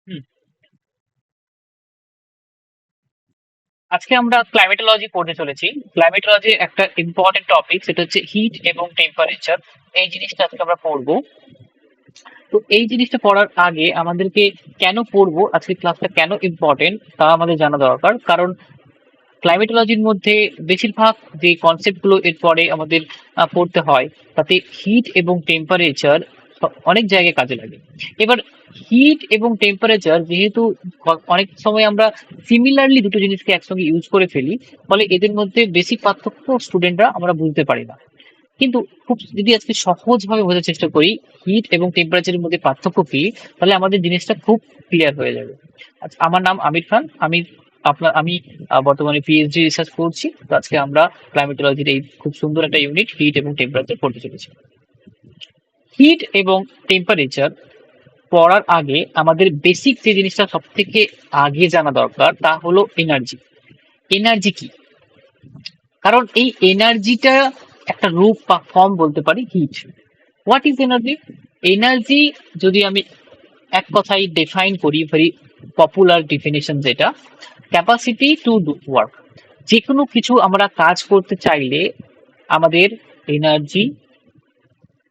হুম, আজকে আমরা ক্লাইমেটোলজি পড়তে চলেছি। ক্লাইমেটোলজি একটা ইম্পর্টেন্ট টপিক, সেটা হচ্ছে হিট এবং টেম্পারেচার। এই জিনিসটা আজকে আমরা পড়বো। তো এই জিনিসটা পড়ার আগে আমাদেরকে কেন পড়বো, আজকে ক্লাসটা কেন ইম্পর্টেন্ট তা আমাদের জানা দরকার। কারণ ক্লাইমেটোলজির মধ্যে বেশিরভাগ যে কনসেপ্ট গুলো এরপরে আমাদের পড়তে হয়, তাতে হিট এবং টেম্পারেচার অনেক জায়গায় কাজে লাগে। এবার হিট এবং টেম্পারেচার যেহেতু অনেক সময় আমরা সিমিলারলি দুটো জিনিসকে একসঙ্গে ইউজ করে ফেলি, ফলে এদের মধ্যে বেসিক পার্থক্য স্টুডেন্টরা আমরা বুঝতে পারি না। কিন্তু খুব যদি আজকে সহজভাবে বোঝার চেষ্টা করি হিট এবং টেম্পারেচারের মধ্যে পার্থক্য কি, তাহলে আমাদের জিনিসটা খুব ক্লিয়ার হয়ে যাবে। আচ্ছা, আমার নাম আমির খান। আমি বর্তমানে পিএইচডি রিসার্চ করছি। তো আজকে আমরা ক্লাইমেটোলজির এই খুব সুন্দর একটা ইউনিট হিট এবং টেম্পারেচার পড়তে চলেছি। হিট এবং টেম্পারেচার পড়ার আগে আমাদের বেসিক যে জিনিসটা সব থেকে আগে জানা দরকার তা হলো এনার্জি। এনার্জি কি? কারণ এই এনার্জিটা একটা রূপ বা ফর্ম বলতে পারি heat. What is energy? Energy যদি আমি এক কথায় ডিফাইন করি, ভেরি পপুলার ডেফিনেশন যেটা, ক্যাপাসিটি টু ডু ওয়ার্ক। যে কোনো কিছু আমরা কাজ করতে চাইলে আমাদের এনার্জি,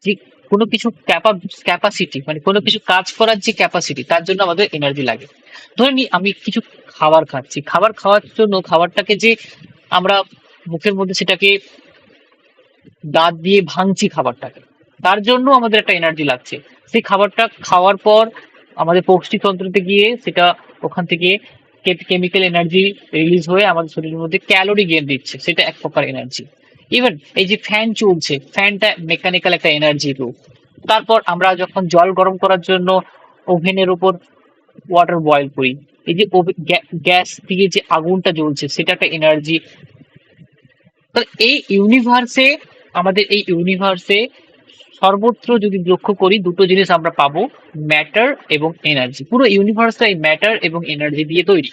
যে কোনো কিছু ক্যাপাসিটি মানে কোনো কিছু কাজ করার যে ক্যাপাসিটি, তার জন্য আমাদের এনার্জি লাগে। ধরে নিই আমি কিছু খাবার খাচ্ছি, খাবার খাওয়ার জন্য খাবারটাকে যে আমরা মুখের মধ্যে সেটাকে দাঁত দিয়ে ভাঙছি খাবারটাকে, তার জন্য আমাদের একটা এনার্জি লাগছে। সেই খাবারটা খাওয়ার পর আমাদের পৌষ্টিতন্ত্রতে গিয়ে সেটা ওখান থেকে কেমিক্যাল এনার্জি রিলিজ হয়ে আমাদের শরীরের মধ্যে ক্যালোরি গেইন দিচ্ছে, সেটা এক প্রকার এনার্জি। ইভেন এই যে ফ্যান চলছে, ফ্যানটা মেকানিক্যাল একটা এনার্জি রূপ। তারপর আমরা যখন জল গরম করার জন্য ওভেনের উপর ওয়াটার বয়েল করি, এই যে গ্যাস দিয়ে যে আগুনটা জ্বলছে সেটা একটা এনার্জি। তো এই ইউনিভার্সে, আমাদের এই ইউনিভার্সে সর্বত্র যদি লক্ষ্য করি দুটো জিনিস আমরা পাবো, ম্যাটার এবং এনার্জি। পুরো ইউনিভার্সটা এই ম্যাটার এবং এনার্জি দিয়ে তৈরি।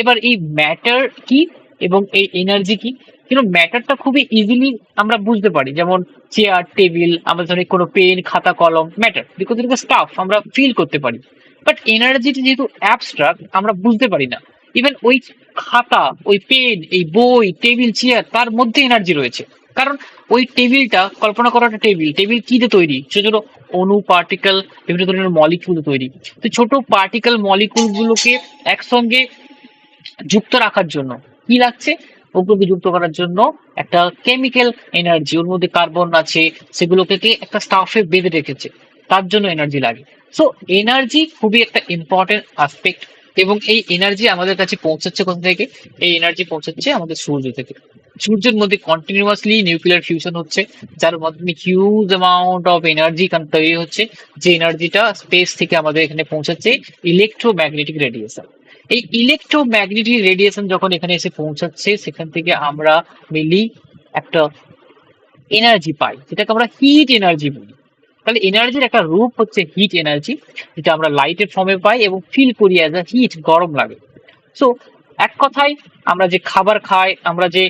এবার এই ম্যাটার কি এবং এই এনার্জি কি? কিন্তু ম্যাটারটা খুবই ইজিলি আমরা বুঝতে পারি, যেমন চেয়ার টেবিল, আমাদের ধরে কোনো পেন খাতা কলম, ম্যাটার বিকজ এটা স্টাফ, আমরা ফিল করতে পারি। বাট এনার্জিটা যেহেতু অ্যাবস্ট্রাক্ট, আমরা বুঝতে পারি না। ইভেন ওই খাতা, ওই পেন, এই বই, টেবিল, চেয়ার, তার মধ্যে এনার্জি রয়েছে। কারণ ওই টেবিলটা, কল্পনা করো একটা টেবিল, টেবিল কি দিয়ে তৈরি? ছোট ছোট অণু, পার্টিকেল, বিভিন্ন ধরনের মলিকিউল তৈরি। তো ছোট পার্টিকেল মলিকিউল গুলোকে একসঙ্গে যুক্ত রাখার জন্য কি লাগছে? ওগুলোকে যুক্ত করার জন্য একটা কেমিক্যাল এনার্জি, ওর মধ্যে কার্বন আছে, সেগুলোকে একটা স্টাফে বেঁধে রেখেছে, তার জন্য এনার্জি লাগে। সো এনার্জি খুবই একটা ইম্পর্টেন্ট আসপেক্ট। এবং এই এনার্জি আমাদের কাছে পৌঁছাচ্ছে কোথা থেকে? এই এনার্জি পৌঁছাচ্ছে আমাদের সূর্য থেকে। সূর্যের মধ্যে কন্টিনিউয়াসলি নিউক্লিয়ার ফিউশন হচ্ছে, যার মাধ্যমে হিউজ অ্যামাউন্ট অফ এনার্জি তৈরি হচ্ছে, যে এনার্জিটা স্পেস থেকে আমাদের এখানে পৌঁছাচ্ছে ইলেকট্রোম্যাগনেটিক রেডিয়েশন। এই ইলেকট্রোম্যাগনেটিক রেডিয়েশন যখন এখানে এসে পৌঁছাচ্ছে, সেখান থেকে আমরা মেনলি একটা এনার্জি পাই, যেটাকে আমরা হিট এনার্জি বলি। তাহলে এনার্জির একটা রূপ হচ্ছে হিট এনার্জি, যেটা আমরা লাইটের ফর্মে পাই এবং ফিল করি অ্যাজ আ হিট, গরম লাগে। সো এক কথায়, আমরা যে খাবার খাই, আমরা যে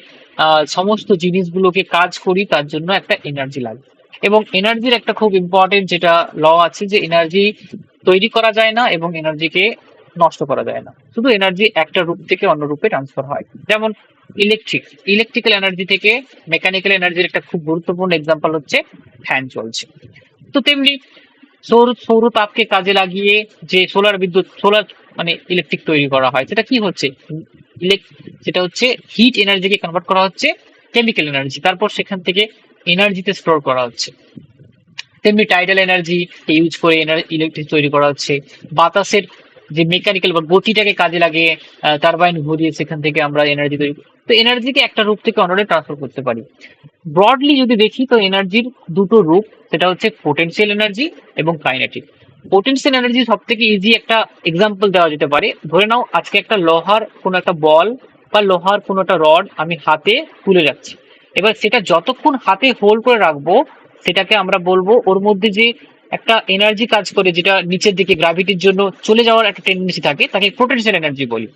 সমস্ত জিনিসগুলোকে কাজ করি, তার জন্য একটা এনার্জি লাগে। এবং এনার্জির একটা খুব ইম্পর্টেন্ট যেটা ল আছে, যে এনার্জি তৈরি করা যায় না এবং এনার্জিকে নষ্ট করা যায় না, শুধু এনার্জি একটা রূপ থেকে অন্য রূপে ট্রান্সফার হয়। যেমন ইলেকট্রিক্যাল এনার্জি থেকে মেকানিক্যাল এনার্জির একটা খুব গুরুত্বপূর্ণ এক্সাম্পল হচ্ছে ফ্যান চলছে। তো তেমনি সৌর তাপকে কাজে লাগিয়ে যে সোলার মানে ইলেকট্রিক তৈরি করা হয়, সেটা কি হচ্ছে? সেটা হচ্ছে হিট এনার্জিকে কনভার্ট করা হচ্ছে কেমিক্যাল এনার্জি, তারপর সেখান থেকে এনার্জিতে স্টোর করা হচ্ছে। তেমনি টাইডাল এনার্জি ইউজ করে ইলেকট্রিক তৈরি করা হচ্ছে। বাতাসের যে মেকানিক্যাল বা গতিটাকে কাজে লাগিয়ে টারবাইন ঘুরিয়ে সেখান থেকে আমরা এনার্জি তৈরি করি। তো এনার্জিকে একটা রূপ থেকে অন্যরে ট্রান্সফার করতে পারি। ব্রডলি যদি দেখি, তো এনার্জির দুটো রূপ, সেটা হচ্ছে পোটেনশিয়াল এনার্জি এবং কাইনেটিক। পোটেনশিয়াল এনার্জি সব থেকে ইজি একটা এক্সাম্পল দেওয়া যেতে পারে। ধরে নাও আজকে একটা লোহার কোনো একটা বল বা লোহার কোনো একটা রড আমি হাতে তুলে যাচ্ছি। এবার সেটা যতক্ষণ হাতে হোল্ড করে রাখবো, সেটাকে আমরা বলবো ওর মধ্যে যে একটা এনার্জি কাজ করে, যেটা নিচের দিকে গ্র্যাভিটির জন্য চলে যাওয়ার একটা টেন্ডেন্সি থাকে, তাকে পোটেনশিয়াল এনার্জি বলি।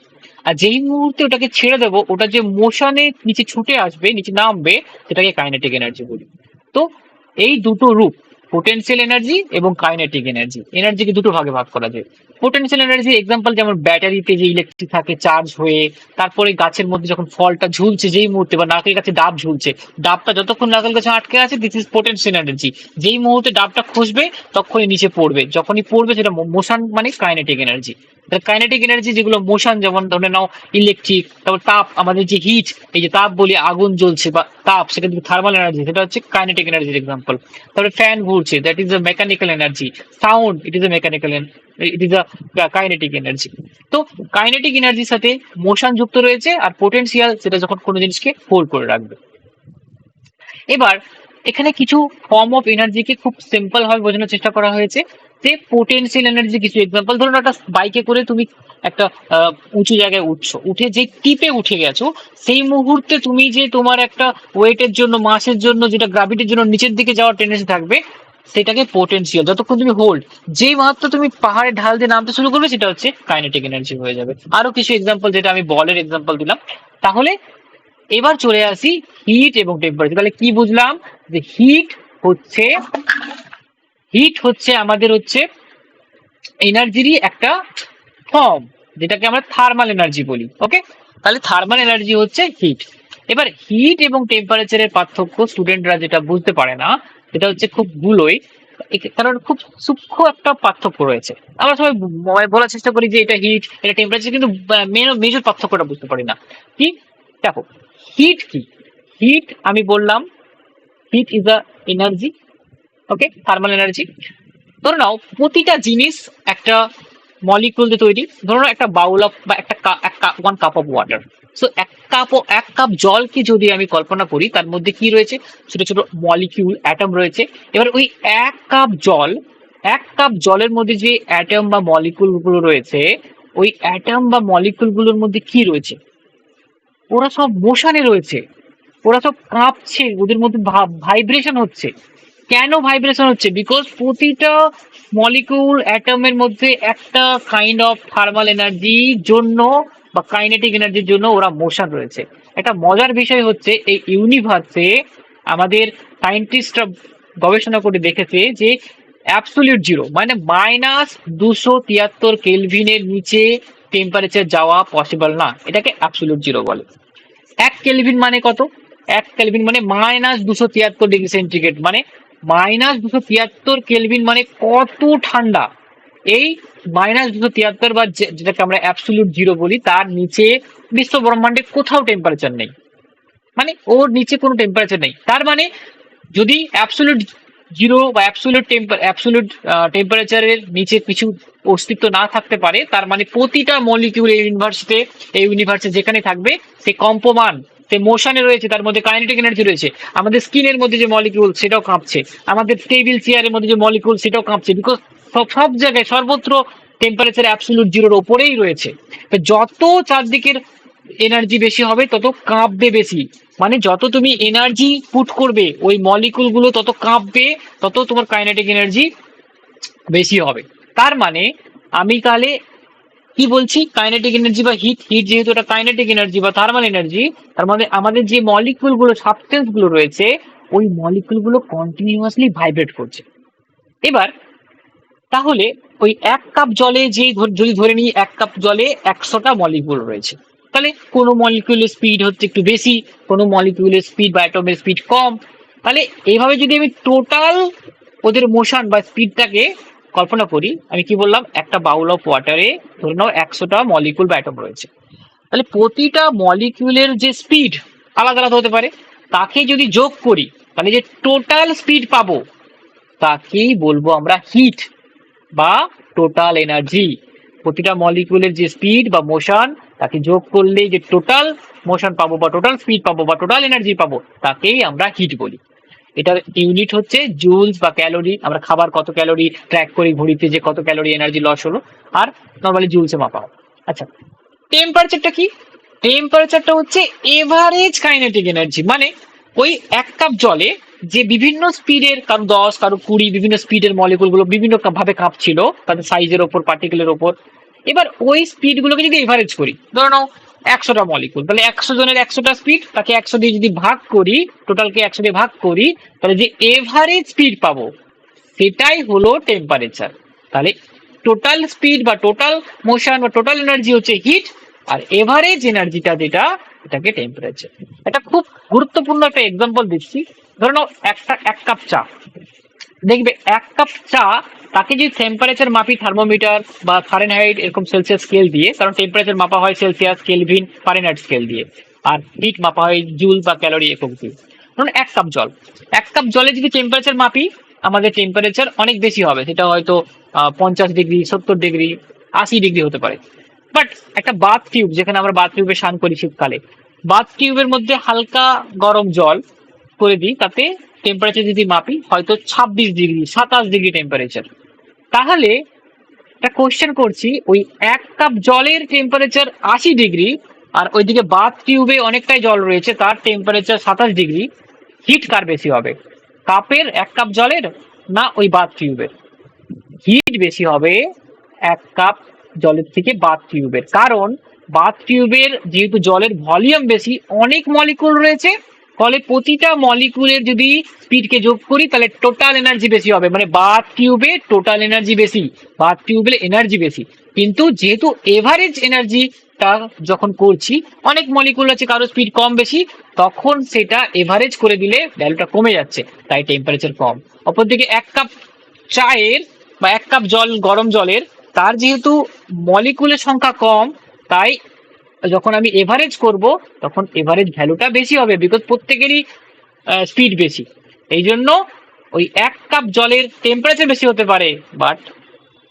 আর যেই মুহূর্তে ওটাকে ছেড়ে দেবো, ওটা যে মোশনে নিচে ছুটে আসবে, নিচে নামবে, সেটাকে কাইনেটিক এনার্জি বলি। তো এই দুটো রূপ, পোটেনশিয়াল এনার্জি এবং কাইনেটিক এনার্জি। এনার্জিকে দুটো ভাগে ভাগ করা যায়। পোটেনশিয়াল এনার্জি এক্সাম্পল যেমন ব্যাটারিতে যে ইলেকট্রিক থাকে চার্জ হয়ে, তারপরে গাছের মধ্যে যখন ফলটা ঝুলছে যেই মুহূর্তে, বা নারকেল গাছে ডাব ঝুলছে, ডাবটা যতক্ষণ নারকেল গাছে আটকে আছে দিস ইজ পোটেনশিয়াল এনার্জি। যেই মুহূর্তে ডাবটা খসবে তখনই নিচে পড়বে, যখনই পড়বে সেটা মোশন মানে কাইনেটিক এনার্জি। কাইনেটিক এনার্জি যেগুলো মোশন, যেমন ধরে নাও ইলেকট্রিক, তারপর তাপ, আমাদের যে হিট, এই যে তাপ বলি আগুন জ্বলছে বা তাপ, সেটা কিন্তু থার্মাল এনার্জি, সেটা হচ্ছে কাইনেটিক এনার্জির এক্সাম্পল। তারপরে ফ্যান ঘুরছে, that is a mechanical energy. Sound, it is a mechanical, it is a kinetic energy. তো কাইনেটিক এনার্জির সাথে মোশন যুক্ত রয়েছে, আর পোটেনশিয়াল সেটা যখন কোনো জিনিসকে হোল্ড করে রাখবে। এবার এখানে কিছু ফর্ম অফ এনার্জিকে খুব সিম্পল ভাবে বোঝানোর চেষ্টা করা হয়েছে, যে পোটেনশিয়াল এনার্জি কিছু এক্সাম্পল, ধরুন একটা বাইকে করে তুমি একটা উঁচু জায়গায় উঠছো, উঠে যে টিপে উঠে গেছো, সেই মুহূর্তে তুমি যে তোমার একটা ওয়েটের জন্য, মাসের জন্য, যেটা গ্রাভিটির জন্য নিচের দিকে যাওয়ার টেন্ডেন্সি থাকবে, সেটাকে পোটেনশিয়াল, যতক্ষণ তুমি হোল্ড, যেই মাত্র তুমি পাহাড়ের ঢাল দিয়ে নামতে শুরু করবে সেটা হচ্ছে কাইনেটিক এনার্জি হয়ে যাবে। আরো কিছু এক্সাম্পল, যেটা আমি বলের এক্সাম্পল দিলাম। তাহলে এবার চলে আসি হিট এবং টেম্পারেচার। তাহলে কি বুঝলাম, যে হিট হচ্ছে আমাদের হচ্ছে এনার্জিরই একটা ফর্ম, যেটাকে আমরা থার্মাল এনার্জি বলি। ওকে, তাহলে থার্মাল এনার্জি হচ্ছে হিট। এবার হিট এবং টেম্পারেচারের পার্থক্য স্টুডেন্টরা যেটা বুঝতে পারে না, সেটা হচ্ছে খুব গুলোই, কারণ খুব সূক্ষ্ম একটা পার্থক্য রয়েছে। আমরা সবাই বলার চেষ্টা করি যে এটা হিট, এটা টেম্পারেচার, কিন্তু মেজর পার্থক্যটা বুঝতে পারি না। কি, দেখো, হিট কি? হিট আমি বললাম, heat is a energy. Okay, thermal energy. ধরে নাও প্রতিটা জিনিস একটা মলিকুল দিয়ে তৈরি। ধরো একটা বাউল অফ, বা একটা 1 কাপ অফ ওয়াটার। সো এক কাপ জলকে যদি আমি কল্পনা করি, তার মধ্যে কি রয়েছে, ছোট ছোট মলিকিউল, অ্যাটম রয়েছে। এবার ওই এক কাপ জলের মধ্যে যে অ্যাটম বা মলিকুল গুলো রয়েছে, ওই অ্যাটম বা মলিকুল গুলোর মধ্যে কি রয়েছে, ওরা সব মোশনে রয়েছে, ওরা সব কাঁপছে, ওদের মধ্যে ভাইব্রেশন হচ্ছে। কেন ভাইব্রেশন হচ্ছে? বিকজ প্রতিটা মলিকিউল অ্যাটমের মধ্যে একটা কাইন্ড অফ থার্মাল এনার্জির জন্য বা কাইনেটিক এনার্জির জন্য ওরা মোশন রয়েছে। একটা মজার বিষয় হচ্ছে, এই ইউনিভার্সে আমাদের সায়েন্টিস্টরা গবেষণা করে দেখেছে যে অ্যাবসলিউট জিরো মানে -273 কেলভিনের নিচে টেম্পারেচার যাওয়া পসিবল না। এটাকে অ্যাবসলিউট জিরো বলে। 1 কেলভিন মানে কত? 1 কেলভিন মানে -273 ডিগ্রি সেন্টিগ্রেড, মানে -273 কেলভিন মানে কত ঠান্ডা। এই -273 বা যেটাকে আমরা অ্যাবসলিউট জিরো বলি, তার নিচে বিশ্ব ব্রহ্মাণ্ডে কোথাও টেম্পারেচার নেই, মানে ওর নিচে কোনো টেম্পারেচার নেই। তার মানে যদি অ্যাবসলিউট জিরো বা অ্যাবসলিউট টেম্পারেচারের নিচে কিছু অস্তিত্ব না থাকতে পারে, তার মানে প্রতিটা মলিকিউল এই ইউনিভার্সে যেখানে থাকবে, সে কম্পমান, সে মোশনে রয়েছে, তার মধ্যে কাইনেটিক এনার্জি রয়েছে। আমাদের স্কিনের মধ্যে যে মলিকিউল সেটাও কাঁপছে, আমাদের টেবিল চেয়ারের মধ্যে যে মলিকিউল সেটাও কাঁপছে, বিকজ সব জায়গায় সর্বত্র টেম্পারেচার অ্যাবসলিউট জিরোর ওপরেই রয়েছে। তো যত চারদিকের এনার্জি বেশি হবে তত কাঁপবে বেশি, মানে যত তুমি এনার্জি পুট করবে ওই মলিকুল গুলো তত কাঁপবে, তত তোমার কাইনেটিক এনার্জি বেশি হবে। তার মানে আমি তাহলে কি বলছি, কাইনেটিক এনার্জি বা হিট যেহেতু এটা কাইনেটিক এনার্জি বা থার্মাল এনার্জি, তার মানে আমাদের যে মলিকুল গুলো, সাবস্টেন্স গুলো রয়েছে, ওই মলিকুল গুলো কন্টিনিউয়াসলি ভাইব্রেট করছে। এবার তাহলে ওই 1 কাপ জলে যদি ধরে নিই 1 কাপ জলে 100টা মলিকিউল রয়েছে, তাহলে কোনো মলিকিউলের স্পিড হচ্ছে একটু বেশি, কোনো মলিকিউলের স্পিড বা অ্যাটমের স্পিড কম। তাহলে এইভাবে যদি আমি টোটাল ওদের মোশন বা স্পিডটাকে কল্পনা করি, আমি কি বললাম, একটা বাউল অফ ওয়াটারে ধরে নাও 100টা মলিকিউল বা অ্যাটম রয়েছে, তাহলে প্রতিটা মলিকিউলের যে স্পিড আলাদা আলাদা হতে পারে, তাকে যদি যোগ করি তাহলে যে টোটাল স্পিড পাবো তাকেই বলবো আমরা হিট বা টোটাল এনার্জি। প্রতিটা মলিকিউলের যে স্পিড বা মোশন, তাকে যোগ করলে যে টোটাল মোশন পাবো বা টোটাল স্পিড পাবো বা টোটাল এনার্জি পাবো, তাকেই আমরা হিট বলি। এটার ইউনিট হচ্ছে জুলস বা ক্যালোরি। আমরা খাবার কত ক্যালোরি ট্র্যাক করি ঘড়িতে, যে কত ক্যালোরি এনার্জি লস হলো, আর নর্মালি জুলসে মাপা হয়। আচ্ছা, টেম্পারেচারটা কি? টেম্পারেচারটা হচ্ছে এভারেজ কাইনেটিক এনার্জি, মানে ওই 1 কাপ জলে যে বিভিন্ন স্পিডের, কারো 10 কারো 20 বিভিন্ন স্পিডের মলিকুল গুলো বিভিন্ন ভাবে কাঁপছিল, তাদের সাইজের ওপর, পার্টিকেলের ওপর। এবার ওই স্পিড গুলোকে যদি এভারেজ করি, ধরে নাও 100টা মলিকুল, তাহলে 100 জনের 100টা স্পিড, তাকে 100 দিয়ে যদি ভাগ করি, টোটালকে 100 দিয়ে ভাগ করি, তাহলে যে এভারেজ স্পিড পাবো সেটাই হলো টেম্পারেচার। তাহলে টোটাল স্পিড বা টোটাল মোশন বা টোটাল এনার্জি হচ্ছে হিট, আর এভারেজ এনার্জিটা যেটা এটাকে টেম্পারেচার। এটা খুব গুরুত্বপূর্ণ একটা এক্সাম্পল দিচ্ছি। ধরে নাও এক কাপ চা, দেখবে এক কাপ চা তাকে যদি টেম্পারেচার মাপি থার্মোমিটার বা ফারেনহাইট এরকম সেলসিয়াস স্কেল দিয়ে, কারণ টেম্পারেচার মাপা হয় সেলসিয়াস, কেলভিন, ফারেনহাইট স্কেল দিয়ে, আর হিট মাপা হয় জুল বা ক্যালোরি একক দিয়ে। ধরুন এক কাপ জলে যদি টেম্পারেচার মাপি, আমাদের টেম্পারেচার অনেক বেশি হবে, সেটা হয়তো 50 ডিগ্রি, 70 ডিগ্রি, 80 ডিগ্রি হতে পারে। বাট একটা বাথ টিউব, যেখানে আমরা বাথ টিউবে স্নান করি শীতকালে, বাথ টিউবের মধ্যে হালকা গরম জল করে দিই, তাতে টেম্পারেচার যদি মাপি হয়তো 26 ডিগ্রি, 27 ডিগ্রি টেম্পারেচার। তাহলে একটা কোশ্চেন করছি, ওই এক কাপ জলের টেম্পারেচার 80 ডিগ্রি, আর ওইদিকে বাথ টিউবে অনেকটাই জল রয়েছে, তার টেম্পারেচার 27 ডিগ্রি, হিট কার বেশি হবে? কাপের এক কাপ জলের না ওই বাথ টিউবের? হিট বেশি হবে এক কাপ জলের থেকে বাথ টিউবের, কারণ বাথ টিউবের যেহেতু জলের ভলিউম বেশি, অনেক মলিকুল রয়েছে, ফলে প্রতিটা মলিকুলের যদি স্পিডকে যোগ করি তাহলে টোটাল এনার্জি বেশি হবে, মানে বাথ টিউবে টোটাল এনার্জি বেশি, বাথ টিউবের এনার্জি বেশি। কিন্তু যেহেতু এভারেজ এনার্জিটা যখন করছি, অনেক মলিকুল আছে, কারো স্পিড কম বেশি, তখন সেটা এভারেজ করে দিলে ভ্যালুটা কমে যাচ্ছে, তাই টেম্পারেচার কম। অপরদিকে এক কাপ চায়ের বা এক কাপ জল, গরম জলের, তার যেহেতু মলিকুলের সংখ্যা কম, তাই যখন আমি এভারেজ করব তখন এভারেজ ভ্যালুটা বেশি হবে, বিকজ প্রত্যেকেরই স্পিড বেশি। এই জন্য ওই এক কাপ জলের টেম্পারেচার বেশি হতে পারে, বাট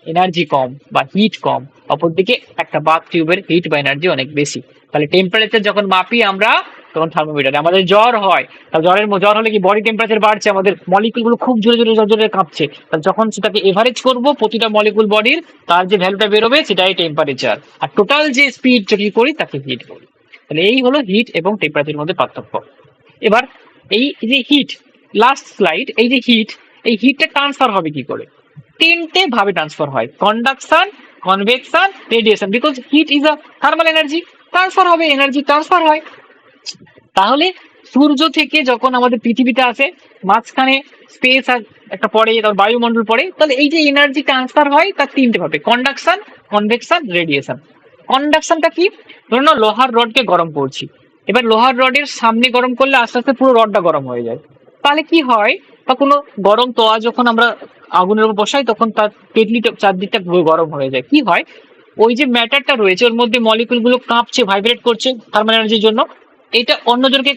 এনার্জি কম বা হিট কম। অপরদিকে একটা বাথ টিউবের হিট বা এনার্জি অনেক বেশি। তাহলে টেম্পারেচার যখন মাপি আমরা, তখন থার্মোমিটারে আমাদের জ্বর হয়, তাহলে জ্বর হলে কি বডি টেম্পারেচার বাড়ছে, আমাদের মলিকুল গুলো খুব জোরে জোরে জোরে কাঁপছে, তাহলে যখন সেটাকে এভারেজ করব প্রতিটা মলিকুল বডির, তার যে ভ্যালুটা বেরোবে সেটাই টেম্পারেচার, আর টোটাল যে স্পিড যদি করি তাকে হিট বলি। তাহলে এই হলো হিট এবং টেম্পারেচারের মধ্যে পার্থক্য। এবার এই যে হিট, লাস্ট স্লাইড, এই যে হিট, এই হিটটা ট্রান্সফার হবে কি করে? তিনটে ভাবে ট্রান্সফার হয়: conduction, convection, radiation. Because heat is a thermal energy, transfer হবে, এনার্জি ট্রান্সফার হয়। তাহলে সূর্য থেকে যখন আমাদের পৃথিবীতে আসে, মাঝখানে স্পেস একটা পড়ে, তার বায়ুমণ্ডল পড়ে, তাহলে এই যে এনার্জি ট্রান্সফার হয় তার তিনটে ভাবে: কন্ডাকশন, কনভেকশন, রেডিয়েশন। কন্ডাকশনটা কি? ধরুন না, লোহার রডকে গরম করছি, এবার লোহার রডের সামনে গরম করলে আস্তে আস্তে পুরো রডটা গরম হয়ে যায়। তাহলে কি হয়, বা কোনো গরম তোয়া যখন আমরা আগুনের উপর বসাই, তখন তার কেটলিটা চারদিকটা গরম হয়ে যায়, কি হয়, ওই যে ম্যাটারটা রয়েছে ওর মধ্যে মলিকুল গুলো কাঁপছে, ভাইব্রেট করছে থার্মাল এনার্জির জন্য, এটা অন্যজনকে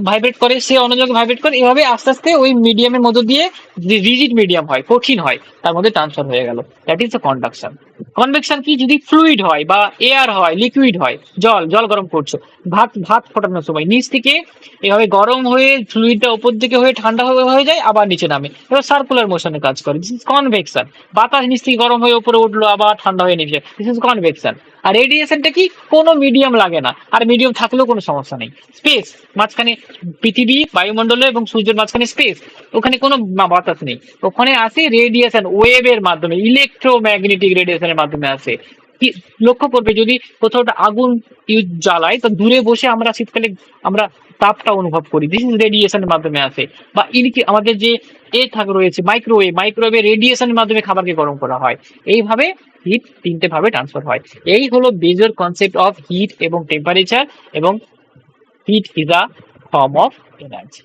ভাইব্রেট করে, সে অন্যজনকে ভাইব্রেট করে, এভাবে আস্তে আস্তে ওই মিডিয়ামের মধ্য দিয়ে, রিজিড মিডিয়াম হয়, কঠিন হয়, তার মধ্যে ট্রান্সফার হয়ে গেল। That is the conduction. Convection কি? যদি ফ্লুইড হয় বা এয়ার হয়, লিকুইড হয়, জল গরম করছো, ভাত ফোটানোর সময় নিচ থেকে এভাবে গরম হয়ে ফ্লুইডটা উপর দিকে হয়ে ঠান্ডা হয়ে যায়, আবার নিচে নামে, এবার সার্কুলার মোশনে কাজ করে, দিস ইজ কনভেকশন। বাতাস নিচ থেকে গরম হয়ে উপরে উঠলো, আবার ঠান্ডা হয়ে নিচে, দিস ইজ কনভেকশন। আর রেডিয়েশনটা কি? কোনো মিডিয়াম লাগে না, আর মিডিয়াম থাকলেও কোনো সমস্যা নেই। স্পেস, মাঝখানে পৃথিবী, বায়ুমণ্ডল এবং সূর্যের মাঝখানে স্পেস, ওখানে কোনো বাতাস নেই, ওখানে আসে রেডিয়েশন, ওয়েভের মাধ্যমে, ইলেকট্রোম্যাগনেটিক রেডিয়েশনের মাধ্যমে আসে। কি লক্ষ্য করবে, যদি কোথাও একটা আগুন জ্বালায়, তো দূরে বসে আমরা শীতকালে আমরা তাপটা অনুভব করি, দিস ইজ রেডিয়েশনের মাধ্যমে আসে। বা আমাদের যে রয়েছে মাইক্রোওয়েভের রেডিয়েশনের মাধ্যমে খাবারকে গরম করা হয়। এইভাবে হিট তিনটে ভাবে ট্রান্সফার হয়। এই হলো বেজর কনসেপ্ট অফ হিট এবং টেম্পারেচার, এবং heat is a form of energy.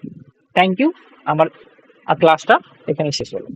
Thank you. আমার ক্লাসটা এখানে শেষ হলো।